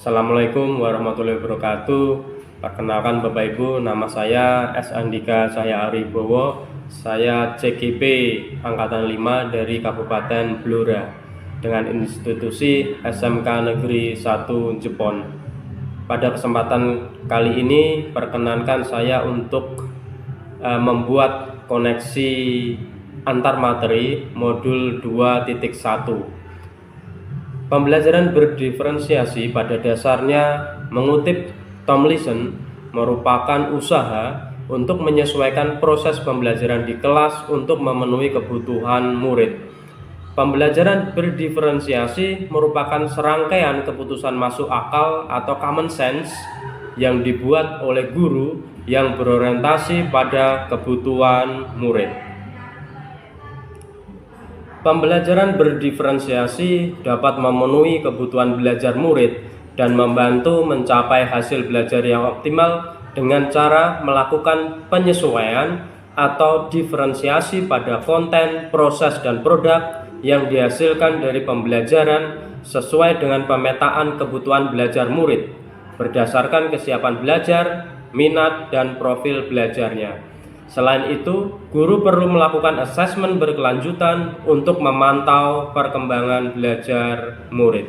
Assalamualaikum warahmatullahi wabarakatuh. Perkenalkan Bapak Ibu, nama saya S. Andika Cahya Aribowo. Saya CGP Angkatan 5 dari Kabupaten Blora dengan institusi SMK Negeri 1 Jepon. Pada kesempatan kali ini perkenankan saya untuk membuat koneksi antar materi modul 2.1. Pembelajaran berdiferensiasi pada dasarnya mengutip Tomlinson merupakan usaha untuk menyesuaikan proses pembelajaran di kelas untuk memenuhi kebutuhan murid. Pembelajaran berdiferensiasi merupakan serangkaian keputusan masuk akal atau common sense yang dibuat oleh guru yang berorientasi pada kebutuhan murid. Pembelajaran berdiferensiasi dapat memenuhi kebutuhan belajar murid dan membantu mencapai hasil belajar yang optimal dengan cara melakukan penyesuaian atau diferensiasi pada konten, proses, dan produk yang dihasilkan dari pembelajaran sesuai dengan pemetaan kebutuhan belajar murid berdasarkan kesiapan belajar, minat, dan profil belajarnya. Selain itu, guru perlu melakukan asesmen berkelanjutan untuk memantau perkembangan belajar murid.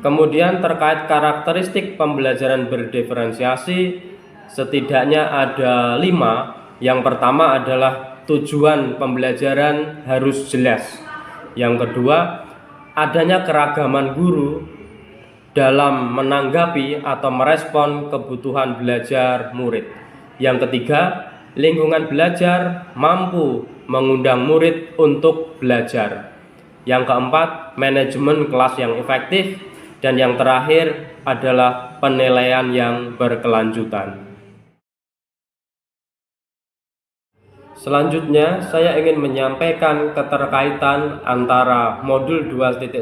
Kemudian terkait karakteristik pembelajaran berdiferensiasi, setidaknya ada 5. Yang pertama adalah tujuan pembelajaran harus jelas. Yang kedua, adanya keragaman guru dalam menanggapi atau merespon kebutuhan belajar murid. Yang ketiga, lingkungan belajar mampu mengundang murid untuk belajar. Yang keempat, manajemen kelas yang efektif. Dan yang terakhir adalah penilaian yang berkelanjutan. Selanjutnya, saya ingin menyampaikan keterkaitan antara modul 2.1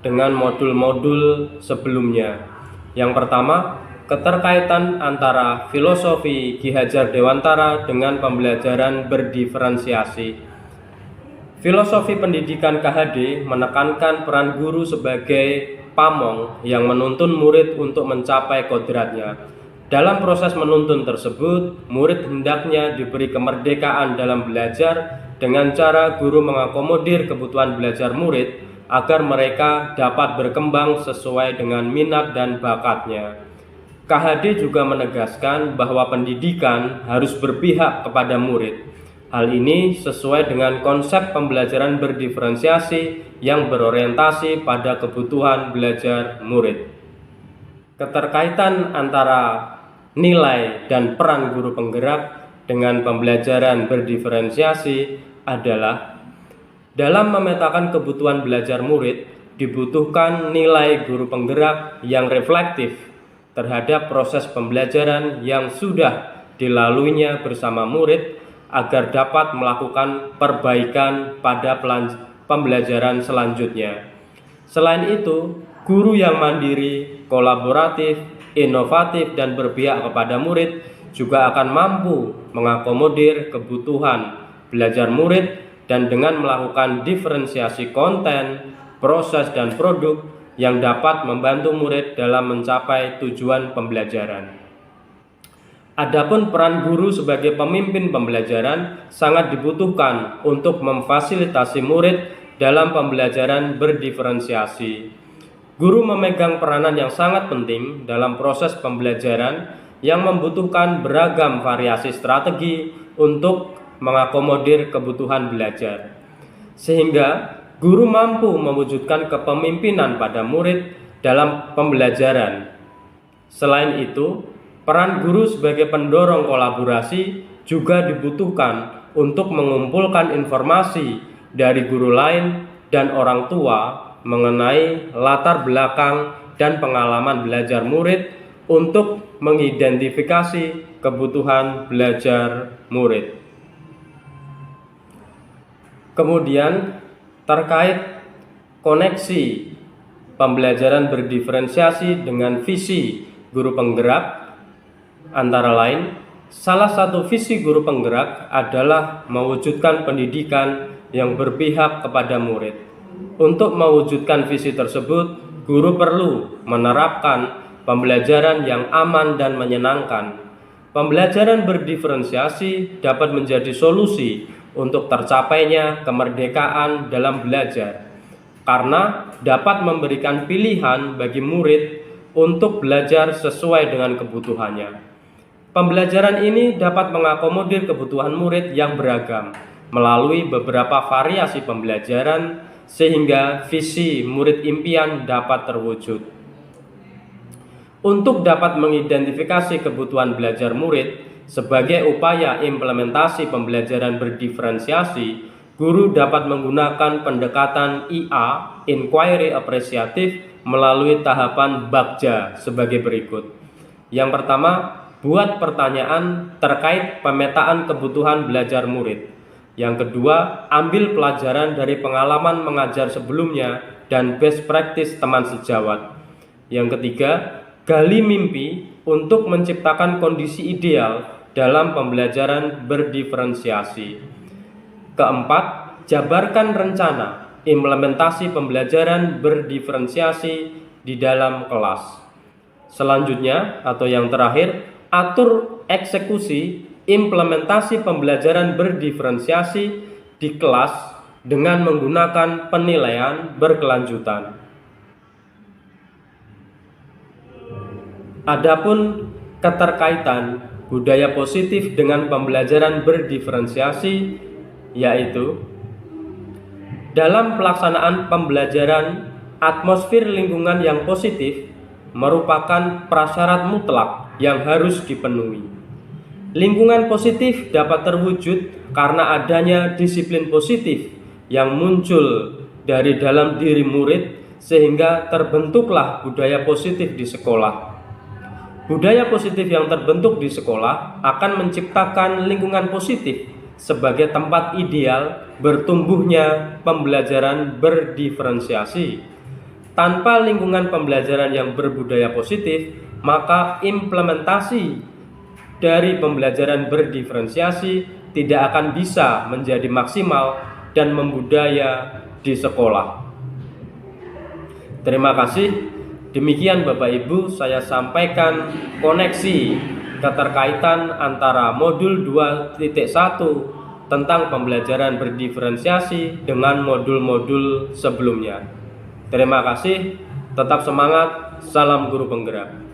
dengan modul-modul sebelumnya. Yang pertama, keterkaitan antara filosofi Ki Hajar Dewantara dengan pembelajaran berdiferensiasi. Filosofi pendidikan KHD menekankan peran guru sebagai pamong yang menuntun murid untuk mencapai kodratnya. Dalam proses menuntun tersebut, murid hendaknya diberi kemerdekaan dalam belajar dengan cara guru mengakomodir kebutuhan belajar murid agar mereka dapat berkembang sesuai dengan minat dan bakatnya. KHD juga menegaskan bahwa pendidikan harus berpihak kepada murid. Hal ini sesuai dengan konsep pembelajaran berdiferensiasi yang berorientasi pada kebutuhan belajar murid. Keterkaitan antara nilai dan peran guru penggerak dengan pembelajaran berdiferensiasi adalah dalam memetakan kebutuhan belajar murid dibutuhkan nilai guru penggerak yang reflektif terhadap proses pembelajaran yang sudah dilaluinya bersama murid agar dapat melakukan perbaikan pada pembelajaran selanjutnya. Selain itu, guru yang mandiri, kolaboratif, inovatif, dan berpihak kepada murid juga akan mampu mengakomodir kebutuhan belajar murid dan dengan melakukan diferensiasi konten, proses, dan produk yang dapat membantu murid dalam mencapai tujuan pembelajaran. Adapun peran guru sebagai pemimpin pembelajaran sangat dibutuhkan untuk memfasilitasi murid dalam pembelajaran berdiferensiasi. Guru memegang peranan yang sangat penting dalam proses pembelajaran yang membutuhkan beragam variasi strategi untuk mengakomodir kebutuhan belajar. Sehingga guru mampu mewujudkan kepemimpinan pada murid dalam pembelajaran. Selain itu, peran guru sebagai pendorong kolaborasi juga dibutuhkan untuk mengumpulkan informasi dari guru lain dan orang tua mengenai latar belakang dan pengalaman belajar murid untuk mengidentifikasi kebutuhan belajar murid. Kemudian, terkait koneksi pembelajaran berdiferensiasi dengan visi guru penggerak, antara lain, salah satu visi guru penggerak adalah mewujudkan pendidikan yang berpihak kepada murid. Untuk mewujudkan visi tersebut, guru perlu menerapkan pembelajaran yang aman dan menyenangkan. Pembelajaran berdiferensiasi dapat menjadi solusi untuk tercapainya kemerdekaan dalam belajar, karena dapat memberikan pilihan bagi murid untuk belajar sesuai dengan kebutuhannya. Pembelajaran ini dapat mengakomodir kebutuhan murid yang beragam melalui beberapa variasi pembelajaran sehingga visi murid impian dapat terwujud. Untuk dapat mengidentifikasi kebutuhan belajar murid sebagai upaya implementasi pembelajaran berdiferensiasi, guru dapat menggunakan pendekatan IA, Inquiry Apresiatif, melalui tahapan BAKJA sebagai berikut. Yang pertama, buat pertanyaan terkait pemetaan kebutuhan belajar murid. Yang kedua, ambil pelajaran dari pengalaman mengajar sebelumnya dan best practice teman sejawat. Yang ketiga, gali mimpi untuk menciptakan kondisi ideal dalam pembelajaran berdiferensiasi. Keempat, jabarkan rencana implementasi pembelajaran berdiferensiasi di dalam kelas. Selanjutnya, atau yang terakhir, atur eksekusi implementasi pembelajaran berdiferensiasi di kelas dengan menggunakan penilaian berkelanjutan. Adapun keterkaitan budaya positif dengan pembelajaran berdiferensiasi, yaitu dalam pelaksanaan pembelajaran, atmosfer lingkungan yang positif merupakan prasyarat mutlak yang harus dipenuhi. Lingkungan positif dapat terwujud karena adanya disiplin positif yang muncul dari dalam diri murid sehingga terbentuklah budaya positif di sekolah. Budaya positif yang terbentuk di sekolah akan menciptakan lingkungan positif sebagai tempat ideal bertumbuhnya pembelajaran berdiferensiasi. Tanpa lingkungan pembelajaran yang berbudaya positif, maka implementasi dari pembelajaran berdiferensiasi tidak akan bisa menjadi maksimal dan membudaya di sekolah. Terima kasih. Demikian Bapak Ibu, saya sampaikan koneksi keterkaitan antara modul 2.1 tentang pembelajaran berdiferensiasi dengan modul-modul sebelumnya. Terima kasih, tetap semangat, salam guru penggerak.